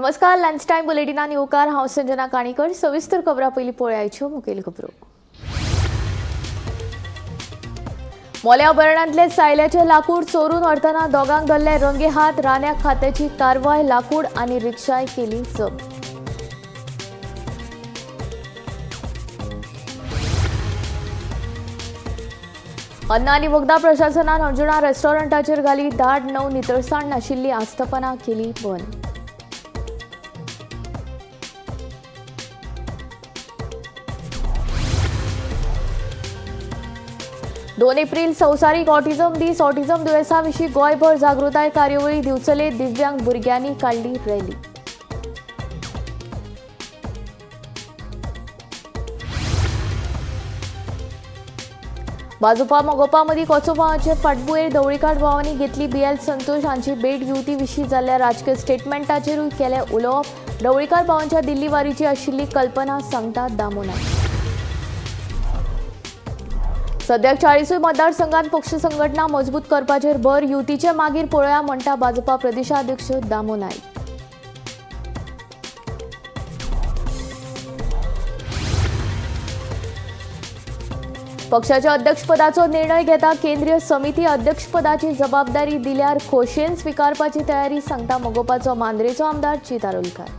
नमस्कार. Lunch time बुलेटिना निवकार हांव संजना काणीकर. सविस्तर खबरां पयलीं पळोवयाच्यो मुखेल खबरो. मोल्या अभयारण्यांतले सायल्याचे लाकूड चोरून व्हरतना दोगांक धरले रंगे हात. रान्या खात्याची कारवाय. लाकूड आनी रिक्षाय केली जप्त. अन्न आनी वखदां प्रशासनान अंजुणा रेस्टॉरंटाचेर घाली धाड. 9 नितळसाण नाशिल्ली आस्थापनां केली बंद. दोन एप्रिल संवसारीक ऑटिझम दीस. ऑटिझम दुयेंसा विशीं गोंयभर जागृताय कार्यावळी दिवचले. दिव्यांग भुरग्यांनी काढली रॅली. भाजपा मोगोपा मदीं कोचोपाचे फाटभुंयेर ढवळीकार भावांनी घेतली. BL संतोष हांची भेट युती विशीं जाल्ल्या राजकीय स्टेटमेंटाचेरूय केलें उलोवप. ढवळीकार भावांच्या दिल्ली वारीची आशिल्ली कल्पना सांगता दामोनाय. सद्याक 40 मतदारसंघात पक्ष संघटना मजबूत करपाचेर भर. युतीचे मागीर पळोवया म्हणटा भाजपा प्रदेशाध्यक्ष दामोनाय. पक्षाच्या अध्यक्षपदाचो निर्णय घेता केंद्रीय समिती. अध्यक्षपदाची जबाबदारी दिल्यार खोशेन स्विकारपाची तयारी सांगता मोगोपाचो मांद्रेचो आमदार चितारोलकार.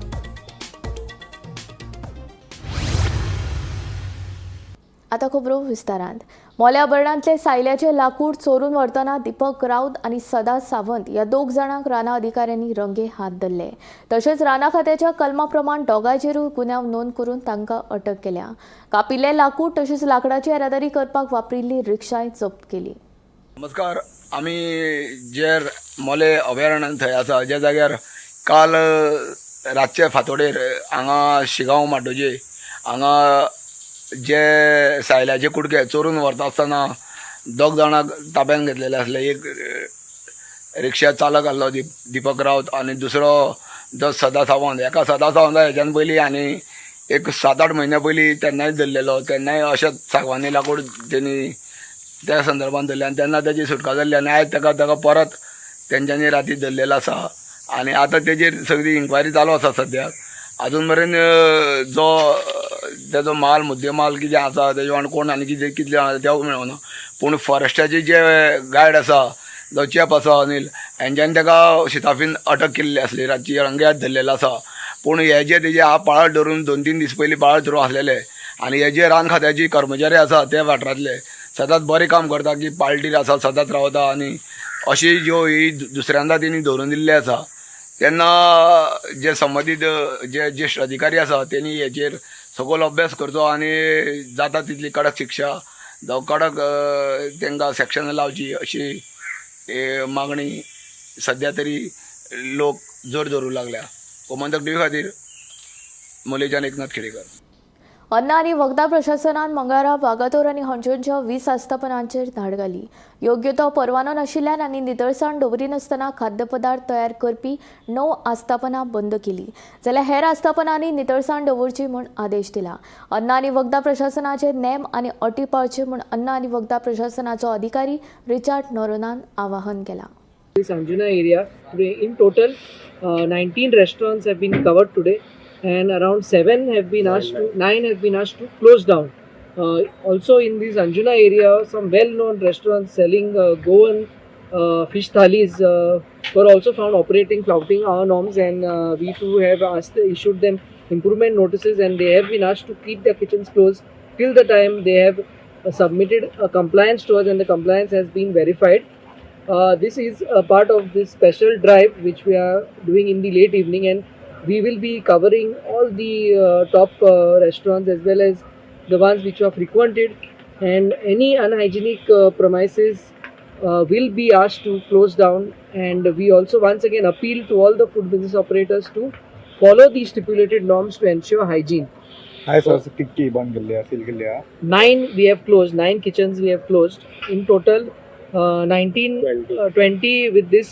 आता खबरो विस्तारांत. मोल्या अभयारण्यांतले सायल्याचे लाकूड चोरून व्हरतना दीपक राऊत आनी सदा सावंत ह्या दोग जाणांक राना अधिकाऱ्यांनी रंगे हात धरले. तशेंच राना खात्याच्या कलमा प्रमाण दोगांचेरूय गुन्यांव नोंद करून तांकां अटक केल्या. कापिल्ले लाकूड तशेंच लाकडाची येरादारी करपाक वापरिल्ली रिक्षाय जप्त केली. नमस्कार. आमी जे मोले अभयारण्यान थंय आसा ज्या जाग्यार काल रातचे फांतोडेर हांगा शिगांव माड्डोजे हांगा जे सायल्याचे कुडके चोरून व्हरता आसतना दोग जाणांक ताब्यान घेतलेले आसले. एक रिक्षा चालक आसलो दीपक राऊत आनी दुसरो जो सदा सावंत. एका सदा सावंत हेच्यान पयलीं आनी एक 7-8 म्हयने पयलीं तेन्नाय धरलेलो. तेन्नाय अशेंच सागवानी लाकूड तेणी त्या संदर्भान धरले आनी तेन्ना तेजी सुटका जाल्ली आनी आयज ताका परत तेंच्यांनी राती धरलेलो आसा. आनी आतां तेजेर सगळी इन्क्वायरी चालू आसा सद्याक. अजून मेरेन जो तेजो माल मुद्देमाल कितें आसा तेजे वांगडा कोण आनी कितलें आसा तें मेळना. पूण फॉरेस्टाचे जे गायड आसा जो चेप आसा अनिल हेंच्यांनी ताका शिताफीन अटक केल्ली आसली. रातची रंग्यात धरलेलो आसा. पूण हे जे तेजे हांव पाळत धरून 2-3 दीस पयलीं पाळत धरून आसलेले आनी हे जे रान खात्याचे कर्मचारी आसा ते वाठारांतले सदांच बरें काम करता की पाळटीर आसा सदांच रावता आनी अशी ज्यो ही दुसऱ्यांदा तेणी धरून दिल्ली आसा. तेन्ना जे संबंदीत जे ज्येश्ठ अधिकारी आसा तेणी हेचेर सगळो अभ्यास करचो आनी जाता तितली कडक शिक्षा जावं कडक तांकां सेक्शनां लावची अशी मागणी सद्या तरी लोक जोर धरूं लागल्या. गोमंतक टीव्ही खातीर मोलेच्यान एकनाथ खेडेकर. अन्न आनी वखदां प्रशासनान मंगळारा वागातोर आनी हंचोनच्या 20 आस्थापनांचेर धाड घाली. योग्य तो परवानो नाशिल्ल्यान आनी नितळसाण दवरिनासतना खाद्यपदार्थ तयार करपी 9 आस्थापनां बंद केली. जाल्यार हेर आस्थापनांनी नितळसाण दवरची म्हूण आदेश दिला. अन्न आनी वखदां प्रशासनाचे नेम आनी अटी पाळचे म्हूण अन्न आनी वखदां प्रशासनाचो अधिकारी रिचार्ड नोरोनान आवाहन केला. This Anjuna area today, in total 19 restaurants have been covered today, and around 9 have been asked to close down. Also in this Anjuna area, some well-known restaurants selling Goan fish thalis were also found operating, flouting our norms, and we too have issued them improvement notices, and they have been asked to keep their kitchens closed till the time they have submitted a compliance to us and the compliance has been verified. This is a part of this special drive which we are doing in the late evening, and we will be covering all the top restaurants as well as the ones which are frequented, and any unhygienic premises will be asked to close down. And we also once again appeal to all the food business operators to follow the stipulated norms to ensure hygiene. Hi sir, कितकी बंद केल्ल्या seal केल्ल्या? 9 we have closed, 9 kitchens we have closed. In total 20 with this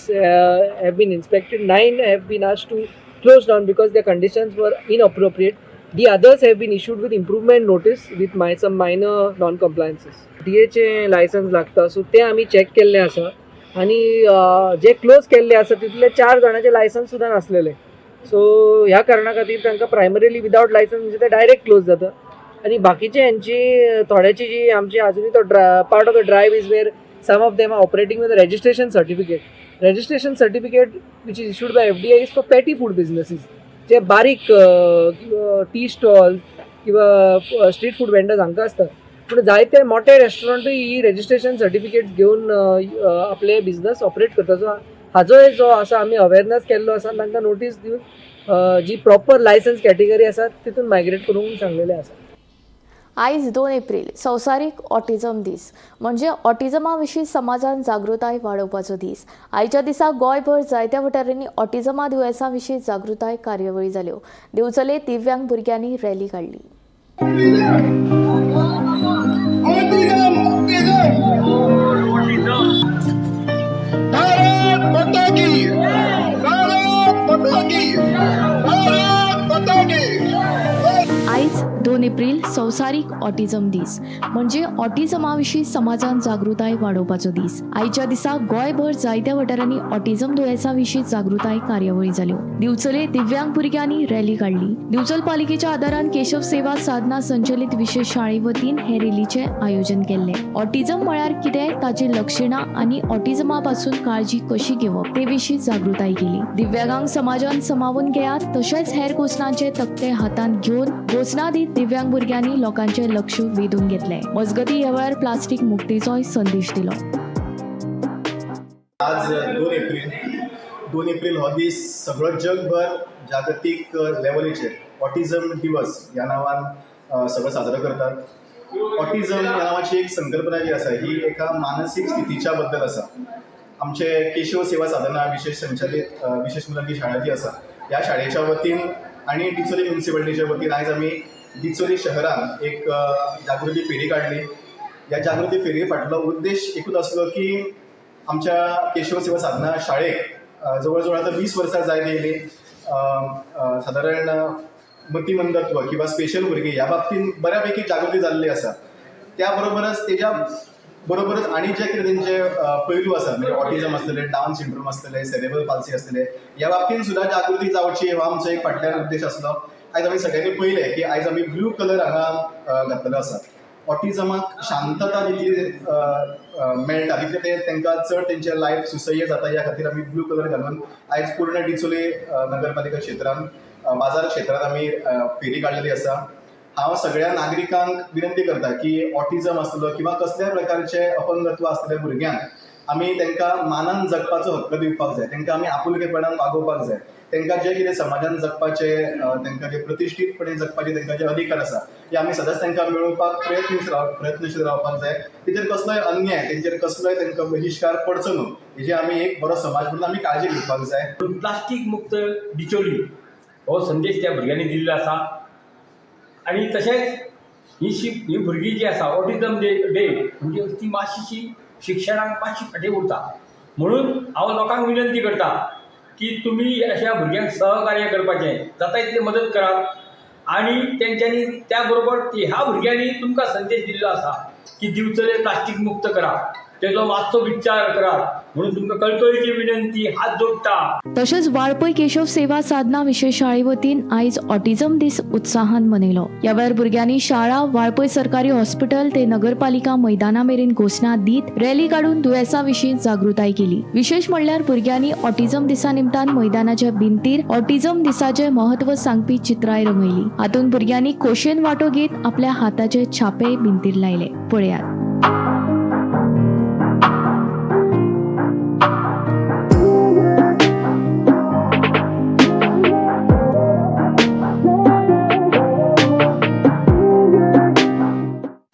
have been inspected. 9 have been asked to close down because their conditions were inappropriate. The others have been issued with improvement notice with some minor non-compliances. DHA license लागता, so ते आम्ही check केल्ले आसा. आणि जे close केल्ले आसा तितले 4 जाणांचे licence सुद्दां नासलेले. सो ह्या कारणा खातीर तांकां प्रायमरीली विदाउट लायसन्स म्हणजे ते डायरेक्ट क्लोज जाता आणि बाकीचे यांची थोड्याची जी आमची अजूनही तो part of the drive is where some of them are operating with registration certificate which is issued by FDI is for petty food businesses जे बारीक टी स्टॉल किंवा स्ट्रीट फूड वेंडर्स हांकां आसता पूण जायते मोठे रेस्टॉरंटूय ही रजिस्ट्रेशन सर्टिफिकेट घेवन आपले बिझनस ऑपरेट करता. सो हाजो जो आसा आमी अवेरनेस केल्लो आसा तांकां नोटीस दिवन जी प्रॉपर लायसन्स कॅटेगरी आसा तितून मायग्रेट करूंक सांगलेले आसा. आयज 2 एप्रील संवसारीक ऑटिझम दीस म्हणजे ऑटिझमा विशीं समाजांत जागृताय वाडोवपाचो दीस. आयच्या दिसा गोंयभर जायत्या वाठारांनी ऑटिझमा दुयेंसा विशीं जागृताय कार्यावळी जाल्यो. दिवचले दिव्यांग भुरग्यांनी रॅली काडली. आयज 2 एप्रील संवसारीक ऑटिझम दीस म्हणजे ऑटिझमा विशीं समाजांत जागृताय वाडोवपाचो दीस. आयच्या दिसा गोंयभर जायत्या वाठारांनी ऑटिझम दुयेंसा विशीं जागृताय कार्यावळी जाल्यो. दिवचले दिव्यांग भुरग्यांनी रॅली काडली. दिवचल पालिकेच्या आदारान केशव सेवा साधना संचलित विशेष शाळे वतीन हे रॅलीचे आयोजन केल्ले. ऑटिझम म्हळ्यार कितें, ताची लक्षणां आनी ऑटिझमा पासून काळजी कशी घेवप ते विशीं जागृताय केली. दिव्यांगांक समाजान समावून घेयात तशेंच हेर घोषणांचे तक्ते हातांत घेवन घोषणा दीत दिव्यांग भुरग्यांनी लोकांचे लक्ष वेधून घेतले. मजगती ह्या वेळार प्लास्टीक मुक्तीचोय संदेश दिलो. आज 2 एप्रील हो दीस सगळो जगभर जागतीक लेवलीचेर ऑटिझम दिवस ह्या नांवान सगळो साजरो करतात. ऑटिझम ह्या नांवाची एक संकल्पना जी आसा ही एका मानसीक स्थितीच्या बद्दल आसा. आमचे केशव सेवा साधना विशेष संचलित विशेष मुलांची शाळा जी आसा ह्या शाळेच्या वतीन आणि डिचोली म्युनिसिपालिटीच्या वतीन आयज आमी डिचोली शहरान एक जागृती फेरी काडली. ह्या जागृती फेरी फाटलो उद्देश एकूच आसलो की आमच्या केशव सेवा साधना शाळेक जवळ जवळ आता 20 वर्सां जायत येयली. सादारण मतिमंदत्व किंवा स्पेशल भुरगीं ह्या बाबतींत बऱ्यापैकी जागृती जाल्ली आसा. त्या बरोबरच तेज्या बरोबरच आणि जे कितें तेंचे पैलू आसात म्हणजे ऑटिझम आसतले, डावन सिंड्रोम आसतले, सेरेब्रल पाल्सी आसतले ह्या बाबतींत सुद्दां जागृती जावची हो आमचो एक फाटल्यान उद्देश आसलो. आयज आमी सगळ्यांनी पळयलें की आयज आमी ब्लू कलर हांगा घातलेलो आसा. ऑटिझमाक शांतता जितली मेळटा तितले ते तांकां चड तेंचे लायफ सुसह्य जाता ह्या खातीर आमी ब्लू कलर घालून आयज पूर्ण डिचोली नगरपालिका क्षेत्रांत बाजार क्षेत्रांत आमी फेरी काडलेली आसा. हांव सगळ्या नागरिकांक विनंती करता की ऑटिझम आसतलो किंवा कसल्याय प्रकारचे अपंगत्व आसतल्या भुरग्यांक आमी तांकां मानान जगपाचो हक्क दिवपाक जाय. तांकां आमी आपुलकेपणान वागोवपाक जाय. तांकां जे कितें समाजान जगपाचे तांकां जे प्रतिश्ठीतपणे जगपाचे तांकां जे अधिकार आसा ते आमी सदांच तांकां मेळोवपाक प्रयत्नशील रावपाक जाय. तेचेर कसलोय अन्याय तेंचेर कसलोय तांकां बहिश्कार पडचो न्हू हेजी आमी एक बरो समाज म्हणून आमी काळजी घेवपाक जाय. प्लास्टीक मुक्त डिचोली हो संदेश त्या भुरग्यांनी दिल्लो आसा. आणि तशेंच ही भुरगीं जी आसा ऑटिझम डे म्हणजे ती मातशीशी शिक्षणाक मातशी फाटीं उरता. म्हणून हांव लोकांक विनंती करता की तुमी अशा भुरग्यांक सहकार्य करपाचें जाता तितली मदत करात. आणि तेंच्यांनी त्या बरोबर ह्या भुरग्यांनी तुमकां संदेश दिल्लो आसा की दिवचले प्लास्टीक मुक्त करा, तेजो मातसो विचार करात म्हणून तुमकां कळकळीची विनंती हात जोडटा. तशेंच वाळपय केशव सेवा साधना विशेष शाळे वतीन आयज ऑटिझम दीस उत्साहान मनयलो. ह्या वेळार भुरग्यांनी शाळा, वाळपय सरकारी हॉस्पिटल ते नगरपालिका मैदाना मेरेन घोषणा दीत रॅली काडून दुयेंसा विशीं जागृताय केली. विशेष म्हणल्यार भुरग्यांनी ऑटिझम दिसा निमतान मैदानाच्या भिंतीर ऑटिझम दिसाचे महत्व सांगपी चित्राय रंगयली. हातूंत भुरग्यांनी खोशेन वांटो घेत आपल्या हाताचे छापे भिंतीर लायले. पळयात.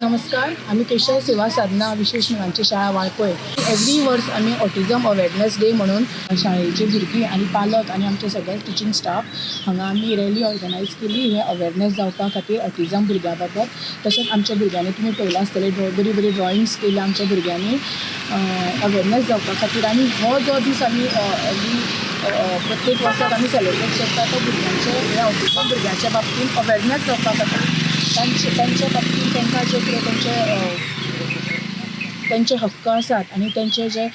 नमस्कार, आम्ही केशव सेवा साधना विशेष मुलांची शाळा वाळपय एवरी वर्स आम्ही ऑटिझम अवेअरनेस डे म्हणून शाळेचे भुरगीं आनी पालक आनी आमचे सगळे टिचींग स्टाफ हांगा आमी रॅली ऑर्गनायज केली हे अवेअरनेस जावपा खातीर ऑटिझम भुरग्यां बाबत. तशेंच आमच्या भुरग्यांनी तुमी पळयलां आसतलें बरी बरी ड्रॉइंग्स केल्या आमच्या भुरग्यांनी अवेअरनेस जावपा खातीर. आनी हो जो दीस आमी प्रत्येक वर्साक आमी सेलिब्रेट करता तो भुरग्यांचे ह्या ऑटिझम भुरग्यांच्या बाबतींत अवेअरनेस जावपा खातीर तांचे बाबतींत तांकां जे कितें तेंचे हक्क आसात आनी तेंचे जे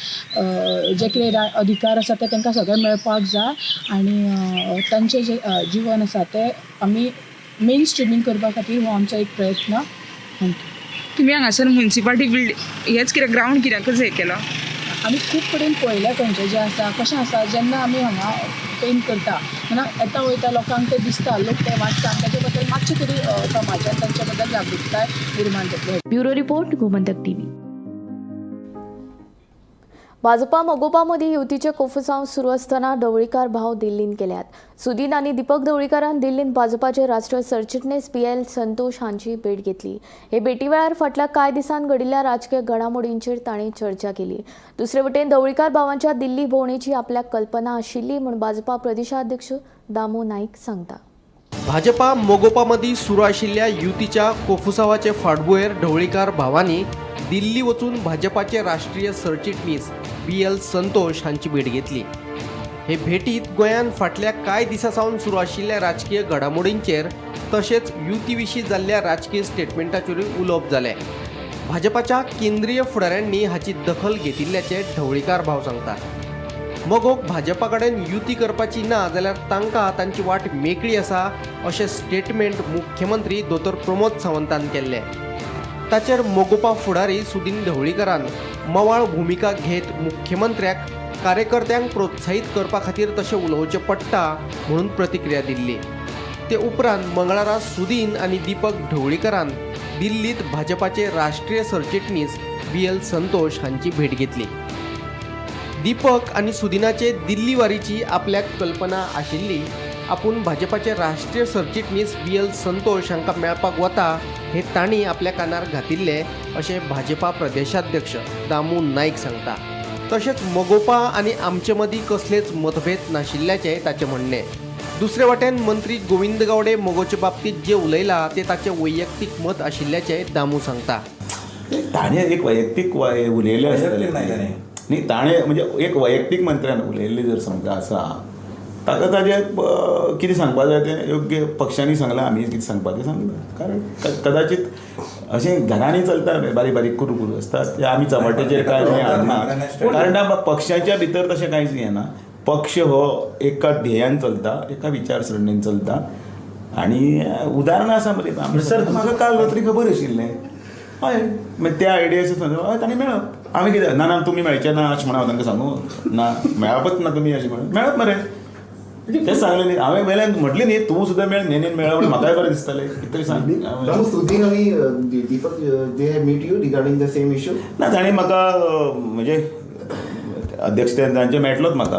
जे कितें अधिकार आसा ते तांकां सगळे मेळपाक जाय आनी तांचें जे जीवन आसा तें आमी मेन स्ट्रिमींग करपा खातीर हो आमचो एक प्रयत्न. थँक्यू. तुम्ही हांगासर म्युन्सिपालिटी हेच कित्याक ग्रावंड कित्याकच हे केलो? आमी खूब कडेन पळयल्या खंयचें जें आसा कशें आसा जेन्ना आमी हांगा पेंट करता तेन्ना येता वयता लोकांक तें दिसता, लोक तें वाचता आनी ताचे बद्दल मातशें तरी समाजान तांचे बद्दल जागृताय निर्माण जातली. Bureau report Gomantak TV. Bhajpa मोगोपामदी युतीचे कोफुसांव सुरू असताना ढवळीकार भाव दिल्लीन केल्यात. सुदीन आणि दीपक ढवळीकारान दिल्लीन भाजपाचे राष्ट्रीय सरचिटणीस PL संतोष हांची भेट घेतली. हे भेटी वेळार फाटल्या कांय दिसांत घडिल्ल्या राजकीय घडामोडींचेर तांणी चर्चा केली. दुसरे वटेन ढवळीकार भावांच्या दिल्ली भोंवडेची आपल्याक कल्पना आशिल्ली म्हूण भाजपा प्रदेशाध्यक्ष दामू नाईक सांगता. भाजपा मोगोपामदी सुरू आशिल्ल्या युतीच्या कोफुसावाचे फाटभुंयेर ढवळीकार भावांनी दिल्ली वचून भाजपाचे राष्ट्रीय सरचिटणीस PL संतोष हांची भेट घेतली. हे भेटीत गोंयांत फाटल्या कांय दिसां सावन सुरू आशिल्ल्या राजकीय घडामोडींचेर तशेंच युती विशीं जाल्ल्या राजकीय स्टेटमेंटाचेरूय उलोवप जालें. भाजपाच्या केंद्रीय फुडाऱ्यांनी हाची दखल घेतिल्ल्याचे ढवळीकार भाव सांगतात. मगोक भाजपा कडेन युती करपाची ना जाल्यार तांकां तांची वाट मेकळी आसा अशें स्टेटमेंट मुख्यमंत्री दोतोर प्रमोद सावंतान केल्लें. ताचेर मोगोपा फुडारी सुदीन ढवळीकारान मवाळ भुमिका घेत मुख्यमंत्र्याक कार्यकर्त्यांक प्रोत्साहीत करपा खातीर तशें उलोवचें पडटा म्हणून प्रतिक्रिया दिल्ली. ते उपरांत मंगळारा सुदीन आनी दीपक ढवळीकारान दिल्लीत भाजपाचे राष्ट्रीय सरचिटणीस PL संतोष हांची भेट घेतली. दीपक आनी सुदिनाचे दिल्ली वारीची आपल्याक कल्पना आशिल्ली. आपूण भाजपाचे राष्ट्रीय सरचिटणीस PL संतोष हांकां मेळपाक वता हे तांणी आपल्या कानार घातिल्ले अशें भाजपा प्रदेशाध्यक्ष दामू नाईक सांगता. तशेंच मोगोपा आनी आमचे मदीं कसलेच मतभेद नाशिल्ल्याचें ताचें म्हणणें. दुसरे वटेन मंत्री गोविंद गावडे मोगोचे बाबतींत जे उलयला ते ताचें वैयक्तीक मत आशिल्ल्याचें दामू सांगता. ताणें एक वैयक्तीक उलयलें आसतलें न्ही, ताणें म्हणजे एक वैयक्तीक मंत्र्यान उलयल्लें जर समजा आसा ताका ताजें कितें सांगपाक जाय तें योग्य पक्षांनी सांगलां, आमी कितें सांगपाक तें सांगलां. कारण कदाचित अशें घरांनी चलता बारीक बारीक कुरू कुरू आसता ते आमी चमाट्याचेर कांय हाडना. कारण पक्षाच्या भितर तशें कांयच येना. पक्ष हो एका ध्येयान चलता, एका विचारसरणीन चलता. आनी उदाहरणां आसा मरे सर म्हाका काल तरी खबर आशिल्लें हय मागीर त्या आयडियाचेर हय ताणें मेळप. आमी कितें ना ना तुमी मेळचें ना अशें म्हणून हांव तांकां सांगू ना मेळपच ना तुमी अशें म्हणून मेळप मरे तें सांगलें न्ही. हांवें वेल्यान म्हटलें न्ही तूं सुद्दां मेळ न्हेनेन मेळ्ळा म्हणून म्हाकाय बरें दिसतालें कितें सांग. सुदीन आनी Deepak they meet you regarding the same issue? ना ताणें म्हाका म्हणजे अध्यक्षतेन तांचे मेळटलोच म्हाका,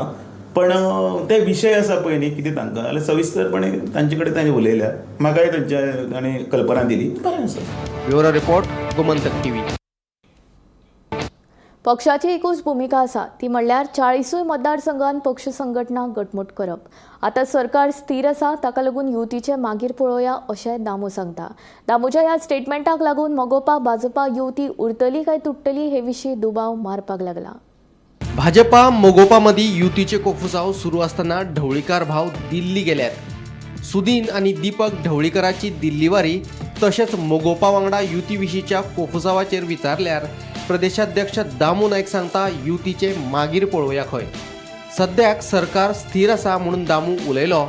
पण ते विशय आसा पळय न्ही कितें तांकां जाल्यार सविस्तरपणे तांचे कडेन ताणें उलयल्या, म्हाकाय ताणें कल्पना दिली. बरें आसा. Bureau report Gomantak TV. पक्षाची एकूच भूमिका आसा ती म्हणल्यार 40 मतदारसंघांत पक्ष संघटना घटमूट करप. आतां सरकार स्थिर आसा ताका लागून युतीचे मागीर पळोवया अशें दामू सांगता. दामूच्या ह्या स्टेटमेंटाक लागून मोगोपा भाजपा युती उरतली काय तुटतली हे विशीं दुबाव मारपाक लागला. भाजपा मोगोपा मदी युतीचे कोफुसांव सुरू असताना ढवळीकार भाव दिल्ली गेल्यात. सुदीन आणि दीपक ढवळीकराची दिल्ली वारी तशेंच मोगोपा वांगडा युती विशींच्या कोफुसांवाचेर विचारल्यार प्रदेशाध्यक्ष दामू नाईक सांगता युतीचे मागीर पळोवया खंय. सद्याक सरकार स्थिर आसा म्हणून दामू उलयलो.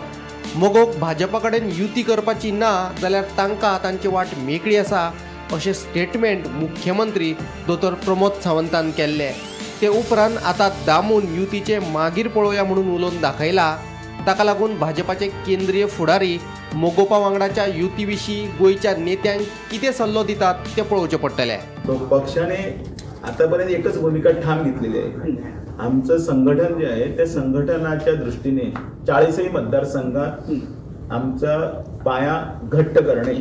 मोगोक भाजपा कडेन युती करपाची ना जाल्यार तांकां तांची वाट मेकळी आसा अशें स्टेटमेंट मुख्यमंत्री दोतोर प्रमोद सावंतान केल्लें. ते उपरांत आतां दामून युतीचे मागीर पळोवया म्हणून उलोवन दाखयला. ताका लागून भाजपाचे केंद्रीय फुडारी मोगोपा वांगडाच्या युती विशीं गोंयच्या नेत्यांक कितें सल्लो दितात तें पळोवचें पडटलें. पक्षाने आतापर्यंत एकच भूमिका ठाम घेतलेली आहे. आमचं संघटन जे आहे त्या संघटनाच्या दृष्टीने 40 मतदारसंघात आमचा पाया घट्ट करणे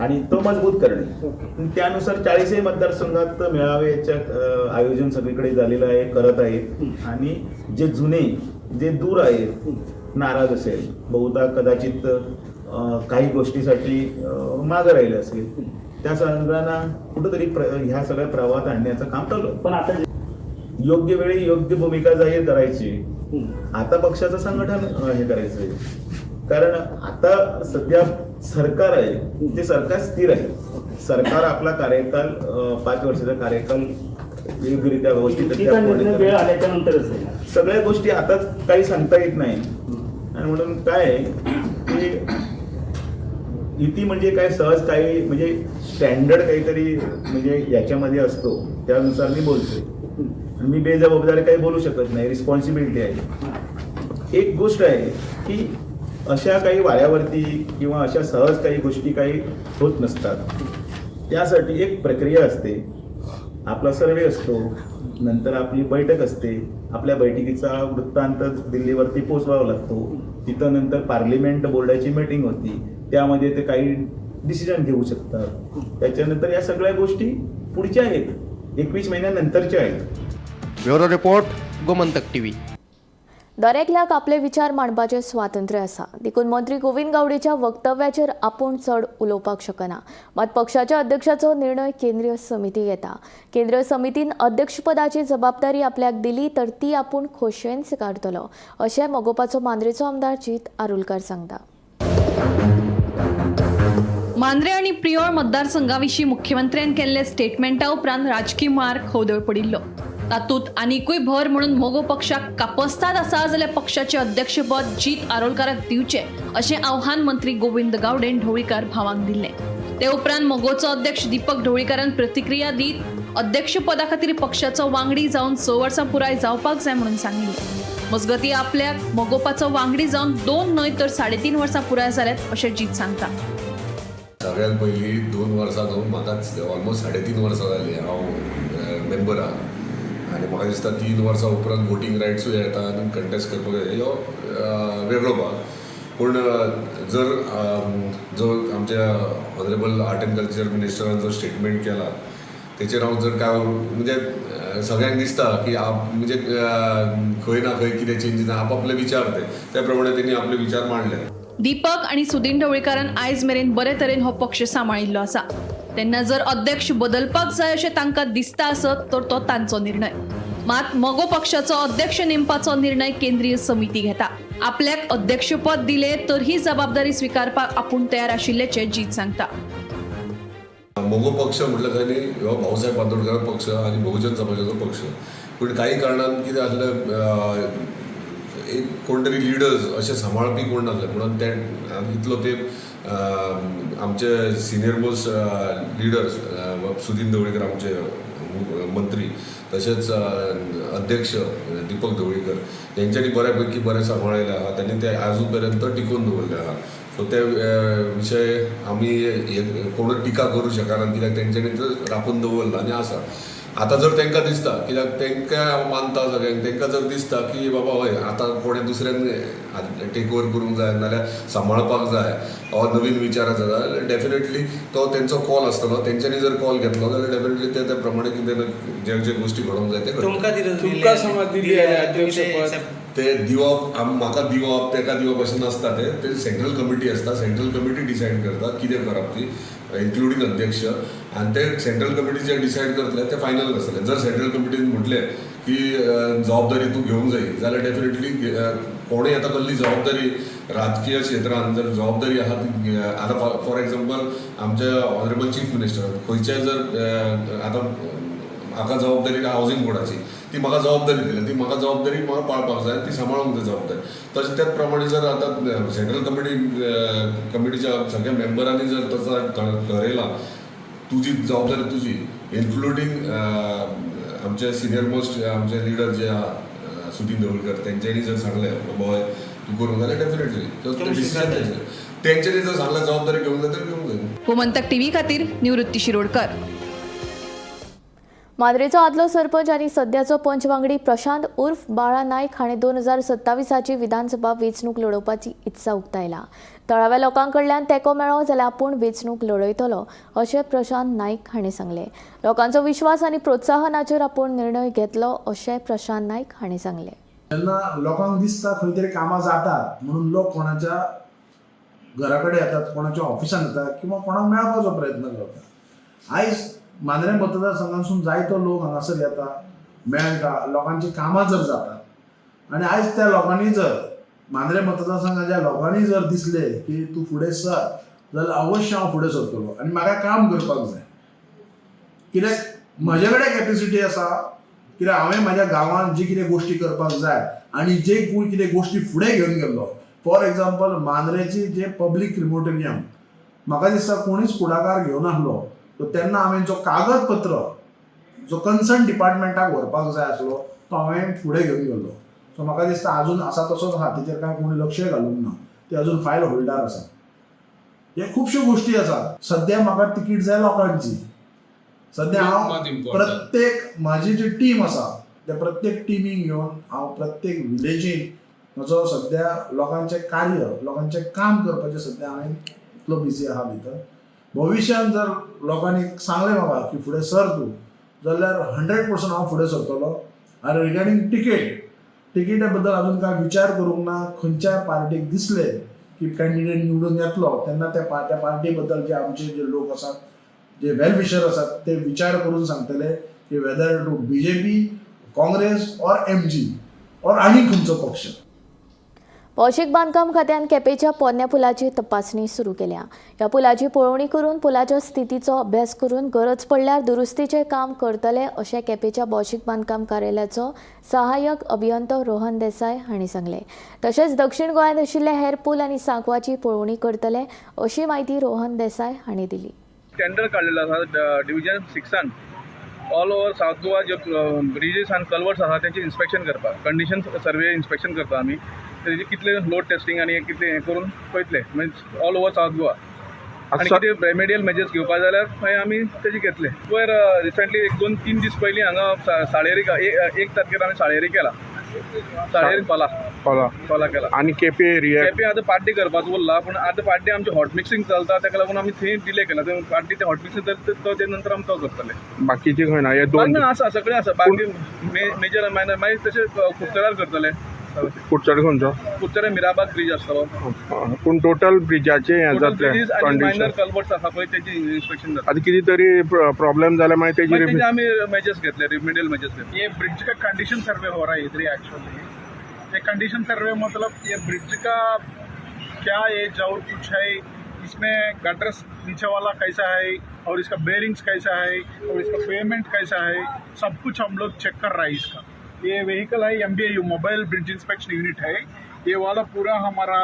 आणि तो मजबूत करणे. त्यानुसार 40 मतदारसंघात मेळाव्याचं आयोजन सगळीकडे झालेलं आहे, करत आहेत. आणि जे जुने जे दूर आहेत, नाराज असेल, बहुधा कदाचित काही गोष्टीसाठी मागं राहिले असेल, त्या सगळ्यांना कुठंतरी ह्या सगळ्या प्रवाहात आणण्याचं काम चालू. पण आता योग्य वेळी योग्य भूमिका जाहीर करायची. आता पक्षाचं संघटन हे करायचं आहे. कारण आता सध्या सरकार आहे ते सरकार स्थिर आहे. सरकार आपला कार्यकाल 5 वर्षाचा कार्यकाल योग्यरित्या व्यवस्थितरित्या पूर्ण करतं. सगळ्या गोष्टी आताच काही सांगता येत नाही. आणि म्हणून काय आहे की युती म्हणजे काय सहज काही म्हणजे स्टँडर्ड काहीतरी म्हणजे याच्यामध्ये असतो त्यानुसार मी बोलतोय. मी बेजबाबदारी काही बोलू शकत नाही. रिस्पॉन्सिबिलिटी आहे. एक गोष्ट आहे की अशा काही वाऱ्यावरती किंवा अशा सहज काही गोष्टी काही होत नसतात. त्यासाठी एक प्रक्रिया असते. आपला सर्वे असतो, नंतर आपली बैठक असते. आपल्या बैठकीचा वृत्तांत दिल्लीवरती पोचवावा लागतो. तिथं नंतर पार्लिमेंट बोर्डाची मीटिंग होती, त्यामध्ये ते काही डिसिजन घेऊ शकतात. त्याच्यानंतर या सगळ्या गोष्टी पुढच्या आहेत, 21 महिन्यानंतरच्या आहेत. Bureau report, Gomantak TV. दरेकल्याक आपले विचार मांडपाचें स्वातंत्र्य आसा. देखून मंत्री गोविंद गावडेच्या वक्तव्याचेर आपूण चड उलोवपाक शकना. मात पक्षाच्या अध्यक्षाचो निर्णय केंद्रीय समिती घेता. केंद्रीय समितीन अध्यक्षपदाची जबाबदारी आपल्याक दिली तर ती आपूण खोशयेन स्वीकारतलो, अशें मोगोपाचो मांद्रेचो आमदार जीत आरुलकार सांगता. मांद्रे आनी प्रियोळ मतदारसंघाविशीं मुख्यमंत्र्यान केल्ले स्टेटमेंटा उपरांत राजकीय मार खवदळ पडिल्लो. तातूंत आनीकूय भर म्हणून मोगो पक्षाक कापस्ताद आसा जाल्यार पक्षाचें अध्यक्षपद जीत आरोलकाराक दिवचें अशें आव्हान मंत्री गोविंद गावडेन ढवळीकार भावांक दिल्लें. ते उपरांत मोगोचो अध्यक्ष दीपक ढवळीकारान प्रतिक्रिया दीत अध्यक्षपदा खातीर पक्षाचो वांगडी जावन 6 वर्सां पुराय जावपाक जाय म्हणून सांगिल्लें. मजगतीं आपल्याक मोगोपाचो वांगडी जावन 2 न्हय तर 3.5 वर्सां पुराय जाल्यात अशें जीत सांगता. सगळ्यात पयलीं 2 वर्सां जावन म्हाकाच ऑलमोस्ट 3.5 वर्सां जालीं हांव मेंबर आहा. आनी म्हाका दिसता 3 वर्सां उपरांत वोटींग रायट्सूय येता आनी कंटेस्ट करपाक जाय ह्यो वेगळो भाग. पूण जर जो आमच्या ऑनरेबल आर्ट एंड कल्चर मिनिस्टरान जो स्टेटमेंट केला तेचेर हांव जर काय म्हणजे सगळ्यांक दिसता की म्हणजे खंय ना खंय कितें चेंजीस आपापले विचार त्या प्रमाणे तेणी आपले विचार मांडले. दीपक आणि सुदीन ढवळीकारान आयज मेरेन बरे तरेन हो पक्ष सांबाळिल्लो आसा. तेन्ना जर अध्यक्ष बदलपाक जाय अशें तांकां दिसता आसत तर तो तांचो निर्णय. मात मोगो पक्षाचो अध्यक्ष नेमपाचो निर्णय केंद्रीय समिती घेता. आपल्याक अध्यक्षपद दिले तर ही जबाबदारी स्वीकारपाक आपूण तयार आशिल्ल्याचें जीत सांगता. मोगो पक्ष म्हटलं काय न्ही हो भाऊसाहेब बांदोडकर पक्ष आणि बहुजन समाजाचो पक्ष. पूण काही कारणान कितें आसलें एक कोण तरी लिडर्स अशें सांबाळपी कोण नासले म्हणून ते इतलो ते आमचे senior most leaders Sudin Dhavalikar आमचे मंत्री तशेंच अध्यक्ष दीपक ढवळीकर हेंच्यांनी बऱ्यापैकी बरें सांबाळिल्लें आहा. त्यांनी ते आजून पर्यंत टिकून दवरले आहा. सो ते विशय आमी कोण टिका करूं शकना कित्याक तेंच्यांनी राखून दवरला आनी आसा. आतां जर तांकां दिसता कित्याक तांकां हांव मानता सगळ्यांक तांकां जर दिसता की बाबा हय आतां कोणें दुसऱ्यान टेक ओवर करूंक जाय नाल्यार सांबाळपाक जाय हो नवीन विचार आसा जाल्यार डेफिनेटली तो तेंचो कॉल आसतलो. तेंच्यांनी जर कॉल घेतलो जाल्यार डेफिनेटली ते प्रमाणे कितें जे गोश्टी घडोवंक जाय ते दिवप म्हाका दिवप ताका दिवप अशें नासता. ते सेंट्रल कमिटी आसता. सेंट्रल कमिटी डिसायड करता कितें करप ती इन्क्लुडींग अध्यक्ष आनी ते सेंट्रल कमिटी जे डिसायड करतले ते फायनल आसतले. जर सेंट्रल कमिटीन म्हटलें की जबाबदारी तूं घेवंक जाय जाल्यार डेफिनेटली कोणेंय आतां कसली जबाबदारी राजकीय क्षेत्रांत जर जबाबदारी आहा ती आतां फॉर एग्जाम्पल आमचे ऑनरेबल चीफ मिनिस्टर खंयचेय जर आतां म्हाका जबाबदारी हावजींग बोर्डाची ती म्हाका जबाबदारी दिली ती म्हाका जबाबदारी म्हाका पाळपाक जाय ती सांबाळूंक जाय जबाबदारी. तशें त्याच प्रमाणे जर आतां सेंट्रल कमिटीच्या सगळ्या मेंबरांनी जर तसं ठरयलां तुजी जबाबदारी तुजी इन्क्लुडींग आमचे सिनियर मोस्ट आमचे लिडर जे आहा सुदीन ढवळीकर तेंच्यांनी जर सांगलें बाबा हय तूं करूंक जाल्यार डेफिनेटली डिसिजन तेंच्यांनी जर सांगलें जबाबदारी घेवंक जाय तर घेवंक जाय. गोमंतक टीव्ही खातीर निवृत्ती शिरोडकर. मांद्रेचो आदलो सरपंच आनी सध्याचो पंच वांगडी प्रशांत उर्फ बाळा नायक हाणें 2027ची विधानसभा वेंचणूक लडोवपाची इत्सा उक्तायला. थळाव्या लोकांकडल्यान तेंको मेळ्ळो जाल्यार आपूण वेंचणूक लडयतलो अशें प्रशांत नायक हाणें सांगलें. लोकांचो विश्वास आनी प्रोत्साहनाचेर आपूण निर्णय घेतलो अशें प्रशांत नायक हाणें सांगलें. जेन्ना लोकांक दिसता खंय तरी कामां जातात म्हणून लोक कोणाच्या घरा कडेन येतात कोणाच्या ऑफिसान येतात किंवा कोणाक मेळपाचो प्रयत्न करतात. आयज मांद्रे मतदारसंघांसून जायतो लोक हांगासर येता मेळटा लोकांची कामां जर जातात आनी आयज त्या लोकांनी जर मांद्रे मतदारसंघाच्या लोकांनी जर दिसले की तूं फुडें सर जाल्यार अवश्य हांव फुडें सरतलो आनी म्हाका काम करपाक जाय. कित्याक म्हजे कडेन कॅपेसिटी आसा, कित्याक हांवें म्हाज्या गांवांत जी कितें गोश्टी करपाक जाय आनी जे कितें गोश्टी फुडें घेवन गेल्लो, फॉर एग्जाम्पल मांद्रेची जे पब्लीक क्रिमोटोरियम म्हाका दिसता कोणीच फुडाकार घेवन नासलो, तेन्ना हांवें जो कागदपत्र जो कन्सर्न डिपार्टमेंटाक व्हरपाक जाय आसलो तो हांवें फुडें घेवन गेल्लो. सो म्हाका दिसता अजून आसा तसोच आहा, तेचेर कांय कोणी लक्षय घालूंक ना, ते अजून फायल होल्डार आसा. हे खुबश्यो गोश्टी आसात. सद्या म्हाका तिकीट जाय लोकांची. सद्या हांव प्रत्येक म्हाजी जी टीम आसा त्या प्रत्येक टिमीक घेवन हांव प्रत्येक विलेजीन म्हजो सद्या लोकांचें कार्य, लोकांचें काम करपाचें सद्या हांवें इतलो बिजी आहा भितर. भविश्यान जर लोकांनी सांगलें म्हाका की फुडें सर तूं, जाल्यार 100% हांव फुडें सरतलो. आनी रिगार्डींग तिकेटा बद्दल अजून कांय विचार करूंक ना. खंयच्याय पार्टीक दिसलें की कॅन्डिडेट निवडून येतलो तेन्ना त्या पार्टी बद्दल जे आमचे जे लोक आसात, जे वेल विशर आसात, ते विचार करून सांगतले की whether to BJP, Congress or MG or आनी खंयचो पक्ष. भौशीक बांदकाम खात्यान केपेच्या पोरण्या पुलाची तपासणी सुरू केल्या. ह्या पुलाची पळोवणी करून पुलाच्या स्थितीचो अभ्यास करून गरज पडल्यार दुरुस्तीचें काम करतले अशें केपेच्या भौशीक बांदकाम कार्यालयाचो सहाय्यक अभियंतो रोहन देसाय हांणी सांगलें. तशेंच दक्षिण गोंयांत आशिल्ले हेर पूल आनी सांकवाची पळोवणी करतले अशी माहिती रोहन देसाय हांणी दिली. टेंडर काढलेलो आसा division 6 all over south Goa जे ब्रिजेस आनी कल्वर्ट्स आसा तेंचे इन्स्पेक्शन करपाक, कंडिशन सर्वे इन्स्पेक्शन करता आमी. तेजे कितले लोड टेस्टिंग आनी कितले हें करून पळयतले, म्हणजे ऑल ओवर साउथ गोवा. आनी कितें रेमेडियल मेजर्स घेवपा जाल्यार मागीर आमी तेजे घेतले. वयर रिसंटली 1-2-3 दीस पयलीं हांगा साळेरी 1 तारखेर आमी साळेरी केला. साळेरी कोला केला. आणि केपी एरिया केपी आतां पार्टी करपाचो उरला, पूण आतां पार्टी आमची हॉट मिक्सिंग चलता, ताका लागून आमी थंय डिले केला. पार्टी ते हॉट मिक्सिंग जाता ते नंतर आमी तो करतले. बाकीचे खंय ना, हे दोन आसा सगळे आसा. बाकी मेजर मायनर मागीर तशें कुडचड्यार करतले. कुडचडे खंयचो? कुडचडे मिराबाग ब्रिज आसतलो. पूण टोटल ब्रिजाचे हे जातले मायनर कल्वर्ट्स आसा पळय तेची इन्स्पेक्शन जाता. आतां कितें तरी प्रॉब्लेम जाल्यार मागीर तेजी आमी मेजर्स घेतले, रेमेडियल मेजर्स घेतले. ये ब्रिज का कंडीशन सर्वे हो रहा है इधर एक्चुअली. ये कंडीशन सर्वे मतलब ये ब्रिज का क्या ये जो कुछ है, इसमें गटर्स नीचे वाला कैसा है और इसका बेरिंग्स कैसा है और इसका पेमेंट कैसा है, सब कुछ हम लोग चेक कर रहा है इसका. ये व्हीकल है MBIU mobile bridge inspection unit है. ये वाला पूरा हमारा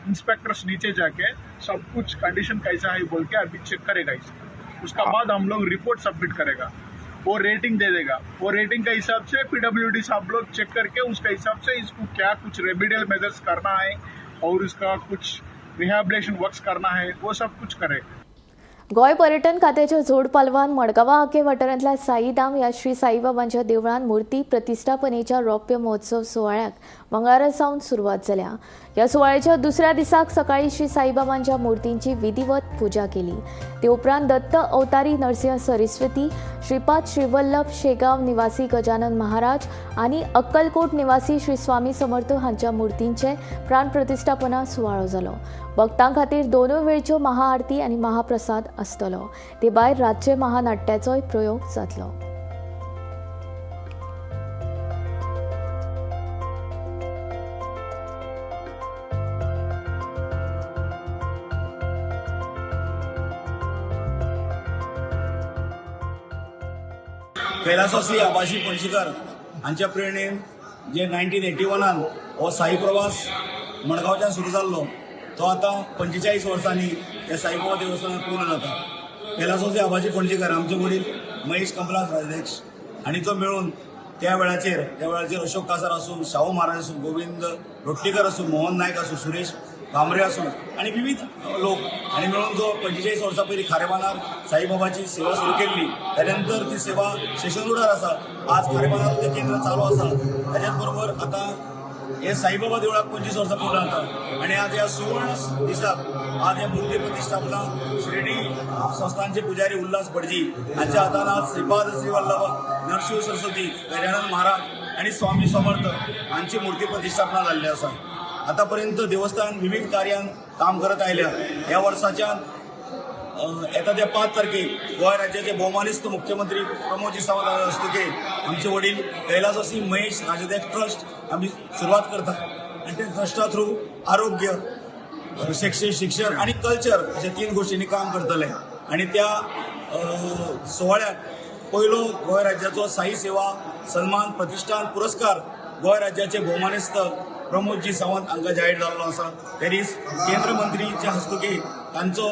इंस्पेक्टर्स नीचे जाके सब कुछ कंडीशन कैसा है बोल के अभी चेक करेगा इसका. उसका बाद हम लोग रिपोर्ट सबमिट करेगा, वो रेटिंग दे देगा. वो रेटिंग के हिसाब से PWD साहब लोग चेक करके उसके हिसाब से इसको क्या कुछ रेमेडियल मेजर्स करना है और इसका कुछ रिहॅबिलिटेशन वर्क्स करना है, वो सब कुछ करेगा. गोंय पर्यटन खात्याच्या जोड पालवान मडगांवां आखे वाठारांतल्या साईधाम ह्या श्री साईबाबांच्या देवळांत मुर्ती प्रतिश्ठापनेच्या रौप्य महोत्सव सुवाळ्याक मंगळारा सावन सुरवात जाल्या. ह्या सुवाळ्याच्या दुसऱ्या दिसाक सकाळी श्री साईबाबांच्या मुर्तींची विधिवत पुजा केली. ते उपरांत दत्त अवतारी नरसिंह सरस्वती, श्रीपाद श्रीवल्लभ शेगाव निवासी गजानन महाराज आनी अक्कलकोट निवासी श्री स्वामी समर्थ हांच्या मुर्तींचे प्राण प्रतिश्ठापना सुवाळो जालो. भक्तां खातीर दोनूय वेळच्यो महाआरती आनी महाप्रसाद आसतलो. ते भायर रातचे महानाट्याचोय प्रयोग जातलो. कैलासवासी आबाजी पणशीकर हांच्या प्रेरणेन जे 1981 हो साई प्रवास मडगांवच्यान सुरू जाल्लो तो आता 45 वर्सांनी या साईबाबा देवस्थानात पूर्ण जाता. कैलासवासी आबाजी पणशीकर आमचे वडील महेश कंपलास राजाध्यक्ष हांचो मेळून त्या वेळाचेर अशोक कासार आसूं, शाहू महाराज आसूं, गोविंद रोटलीकर आसूं, मोहन नायक आसूं, सुरेश भांबरे आसूं आनी विविध लोक हांणी मेळून जो 45 वर्सां पयलीं खारेबांदार साईबाबाची सेवा सुरू केल्ली, त्या नंतर ती सेवा स्टेशन रोडार आसा. आज खारेबांदार तें केंद्र चालू आसा. ताच्याच बरोबर आतां हे साईबाबा देवळाक 25 वर्सां पूर्ण जाता आनी आज ह्या सुवर्ण दिसाक आज हे मूर्ती प्रतिश्ठापना शिर्डी संस्थानचे पुजारी उल्हास भटजी हांच्या हातान आज श्रीपाद श्रीवल्लभ नरसिंह सरस्वती, गजानन महाराज आणि स्वामी समर्थ हांची मूर्ती प्रतिष्ठापना जाल्ली आसा. आतापर्यंत देवस्थान विविध कार्यांत काम करत आयल्या. ह्या वर्साच्यान येता त्या 5 तारखेक गोंय राज्याचे भौमानिस्त मुख्यमंत्री प्रमोदजी सावंत हस्तुके आमचे वडील कैलासवासी महेश राजाध्यक्ष ट्रस्ट आम्ही सुरुवात करता आणि त्या ट्रस्टा थ्रू आरोग्य शैक्षणिक शिक्षण आणि कल्चर अशा 3 गोष्टींनी काम करतले आणि त्या सोहळ्याक पयलो गोंय राज्याचो साई सेवा सन्मान प्रतिष्ठान पुरस्कार गोंय राज्याचे भौमानेस्त प्रमोदजी सावंत हांकां जाहीर जाल्लो आसा. दॅट इज केंद्र मंत्रीच्या हस्तुकी तांचो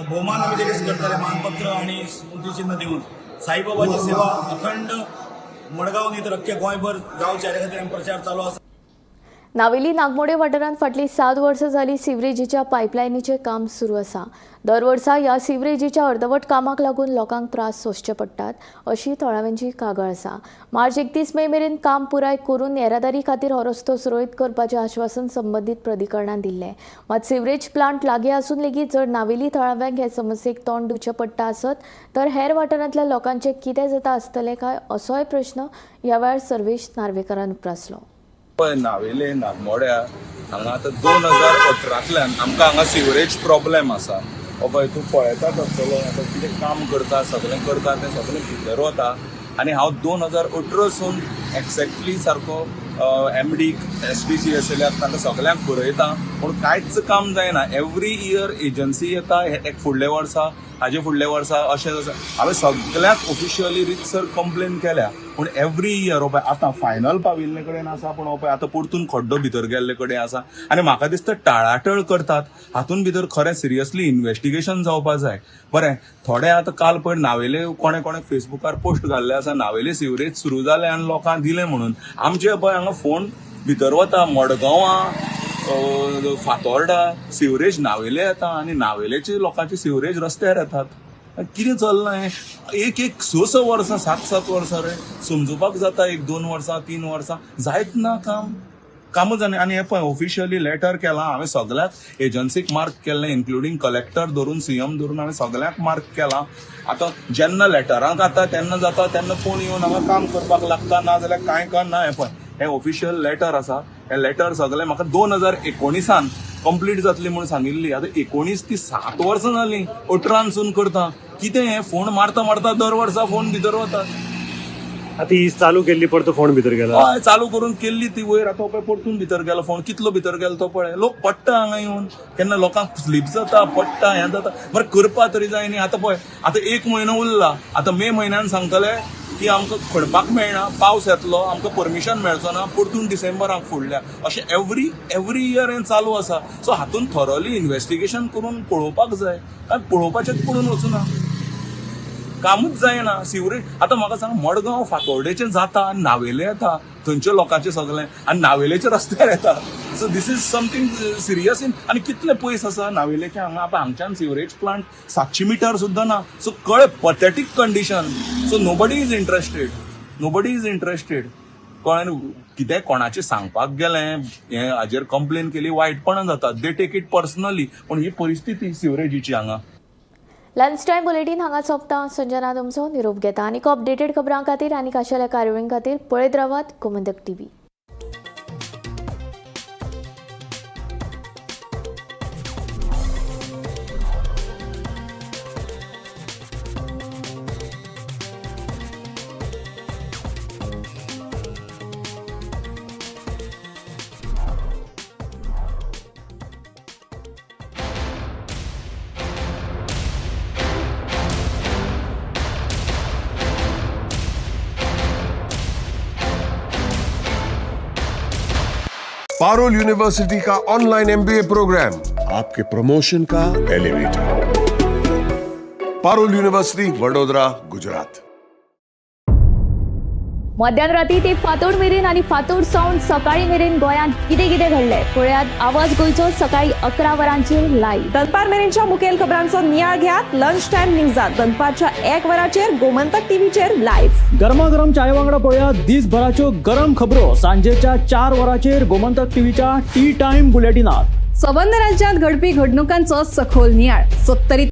भौमान आमी तेडीस करतले मानपत्र आणि स्मृती चिन्ह दिवन साईबाबाची सेवा अखंड मडगांव न्ही तर अख्खे गोंयभर जावचे हाचे खातीर प्रचार चालू आसा. नावेली नागमोडे वाठारांत फाटलीं 7 वर्सां जालीं सिवरेजीच्या पायपलायनीचें काम सुरू आसा. दर वर्सा ह्या सिवरेजीच्या अर्दवट कामाक लागून लोकांक त्रास सोंसचे पडटात अशी थळाव्यांची कागाळ आसा. मार्च 31 मे मेरेन काम पुराय करून येरादारी खातीर हो रस्तो सुरळीत करपाचें आश्वासन संबंदीत प्राधिकरणान दिल्लें. मात सिवरेज प्लांट लागीं आसून लेगीत जर नावेली थळाव्यांक हे समस्येक तोंड दिवचें पडटा आसत तर हेर वाठारांतल्या लोकांचें कितें जाता आसतलें काय असोय प्रश्न ह्या वेळार सर्वेश नार्वेकारान उप्रासलो. नावेले नागमोड्या हांगा आतां 2018तल्यान आमकां हांगा सिवरेज प्रॉब्लेम आसा. पळय तूं पळयतात आसतलो आतां कितें काम करता सगळें करता तें सगळें भितर वता आनी हांव 2018सून एक्झॅक्टली सारको MD SDC आशिल्ल्याक तांकां सगळ्यांक बरयता पूण कांयच काम जायना. एवरी इयर एजन्सी येता एक फुडले वर्सा हाजे फुडले वर्सा अशें आसा. हांवें सगळ्यांक ऑफिशियली रितसर कंप्लेन केल्या पूण एवरी इयर पळय आतां फायनल पाविल्ले कडेन आसा पूण पळय आतां परतून खड्डो भितर गेल्ले कडेन आसा आनी म्हाका दिसता टाळाटळ करतात. हातून भितर खरें सिरियसली इन्व्हेस्टिगेशन जावपाक जाय. बरें थोडे आतां काल पळय नावेले कोणे फेसबुकार पोस्ट घाल्ले आसा नावेले सिवरेज सुरू जाले आनी लोकांक दिले म्हणून. आमचे पळय हांगा फोन भितर वता मडगांवां फातोर्डा सिवरेज नावेले येता आनी नावेलेचे लोकांचे सिवरेज रस्त्यार येतात. कितें चल्लां हें? एक 6 वर्सां 7 वर्सां रे समजुपाक जाता. 1-2 वर्सां 3 वर्सां जायत ना कामूच जालें. आनी हें पळय ऑफिशियली लेटर केलां हांवें सगळ्याक एजन्सीक मार्क केल्लें इन्क्लुडींग कलेक्टर धरून CM धरून हांवें सगळ्यांक मार्क केलां. आतां जेन्ना लेटरांक जाता तेन्ना कोण येवन हांगा काम करपाक लागता ना जाल्यार कांय करना. हें पळय हें ऑफिशियल लेटर आसा. हें लेटर सगळें म्हाका 2019 कंप्लीट जातली म्हणून सांगिल्ली. आतां 19 ती 7 वर्सां जालीं 18सून करता. कितें हें फोन मारता दर वर्सा फोन भितर वता. आतां ही चालू केल्ली परत फोन भितर गेला. हय चालू करून केल्ली ती वयर आतां पळय परतून भितर गेलो फोन. कितलो भितर गेलो तो पळय. लोक पडटा हांगा येवन केन्ना लोकांक स्लीप जाता पडटा हें जाता. बरें करपा तरी जाय न्ही. आतां पळय आतां 1 म्हयनो उरला. आतां मे म्हयन्यान सांगतले की आमकां खणपाक मेळना पावस येतलो आमकां परमिशन मेळचो ना परतून डिसेंबराक फुडल्या अशें एवरी इयर हें चालू आसा. सो हातून थरोली इन्व्हेस्टिगेशन करून पळोवपाक जाय. आनी पळोवपाचेंच पडून वचूना कामूच जायना. सिवरेज आतां म्हाका सांग मडगांव फातोर्डेचें जाता आनी नावेले येता थंयच्या लोकांचें सगळें आनी नावेलेच्या रस्त्यार येता. So this is something serious आनी कितले पयस आसा नावेलेचे हांगा. आतां हांगच्यान सिवरेज प्लांट 700 मिटर सुद्दां ना. सो कळ्ळें pathetic condition. So nobody is interested कळ्ळें. कितें कोणाचें सांगपाक गेलें हें हाजेर कंप्लेन केली वायटपणां जाता. They take it personally. पूण ही परिस्थिती सिवरेजीची हांगा. लंच टायम बुलेटीन हांगा सोंपता. संजना तुमचो निरोप घेता. आनीक अपडेटेड खबरां खातीर आनी खाशेल्या कार्यावळीं खातीर पळयत रावात गोमंतक TV. पारुल यूनिवर्सिटी का ऑनलाइन MBA प्रोग्राम आपके प्रमोशन का एलिवेटर. पारुल यूनिवर्सिटी वडोदरा गुजरात. मध्यान राती ते फातोड मेरेन आनी फातोड सावन सकाळी मेरेन गोंयांत कितें घडलें पळयात आवाज गोंयचो सकाळी 11 वरांचेर लायव्ह. दनपार मेरेनच्या मुखेल खबरांचो नियाळ घेयात लंच टायम न्यूजात दनपारच्या 1 वराचेर गोमंतक TVचेर लायव्ह. गरमागरम चाय वांगडा पळयात दीसभराच्यो गरम खबरो सांजेच्या 4 वराचेर गोमंतक TVच्या टी टायम बुलेटिनात. सबंद राज्यांत घडपी घडणुकांचो सखोल नियाळ 70